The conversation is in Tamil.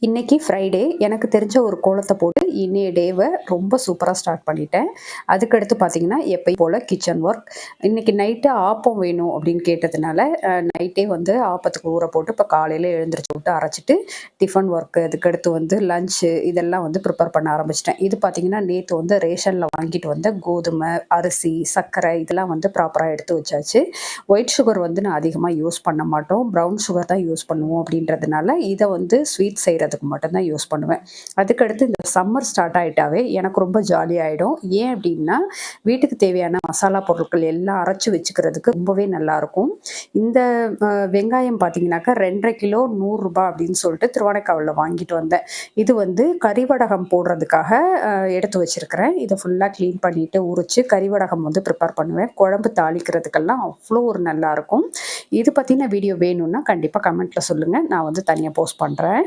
இன்னைக்கு ஃப்ரைடே. எனக்கு தெரிஞ்ச ஒரு கோலத்த போட்டு இன்னைய டேவ ரொம்ப சூப்பரா ஸ்டார்ட் பண்ணிட்டேன். அதுக்கடுத்து பார்த்தீங்கன்னா, எப்பயும் போல கிச்சன் ஒர்க். இன்னைக்கு நைட்டு ஆப்பம் வேணும் அப்படின்னு கேட்டதுனால, நைட்டே வந்து ஆப்பத்துக்கு ஊற போட்டு, இப்ப காலையில எழுந்திரிச்சு விட்டு அரைச்சுட்டு, டிஃபன் ஒர்க்கு, அதுக்கடுத்து வந்து லஞ்ச்சு இதெல்லாம் வந்து ப்ரிப்பேர் பண்ண ஆரம்பிச்சுட்டேன். இது பார்த்தீங்கன்னா, நேத்து வந்து ரேஷன்ல வாங்கிட்டு வந்த கோதுமை, அரிசி, சர்க்கரை இதெல்லாம் வந்து ப்ராப்பரா எடுத்து வச்சாச்சு. ஒயிட் சுகர் வந்து நான் அதிகமா யூஸ் பண்ண மாட்டோம். ப்ரவுன் சுகர் தான் யூஸ் பண்ணுவோம் அப்படின்றதுனால, இத வந்து ஸ்வீட் செய்றதுக்கு மட்டும் தான் யூஸ் பண்ணுவேன். அதுக்கடுத்து இந்த சம்மர் ஸ்டார்ட் ஆயிட்டாவே எனக்கு ரொம்ப ஜாலி ஆயிடும். ஏன் அப்படின்னா, வீட்டுக்கு தேவையான மசாலா பொருட்கள் எல்லாம் அரைச்சு வச்சுக்கிறதுக்கு ரொம்பவே நல்லாருக்கும். இந்த வெங்காயம் பார்த்தீங்கன்னாக்கா 2 1/2 கிலோ ரூ. 100 அப்படின்னு சொல்லிட்டு திருவானைக்காவல்ல வாங்கிட்டு வந்தேன். இது வந்து கறிவடகம் போடுறதுக்காக எடுத்து வச்சிருக்கிறேன். இத ஃபுல்லா கிளீன் பண்ணிட்டு, உரிச்சு கறிவடகம் வந்து ப்ரிப்பேர் பண்ணுவேன். குழம்பு தாளிக்கிறதுக்கெல்லாம் அவ்ளோ ஒரு நல்லாருக்கும். இது பத்தின வீடியோ வேணும்னா கண்டிப்பா கமெண்ட்ல சொல்லுங்க. நான் வந்து தனியா போஸ்ட் பண்றேன்.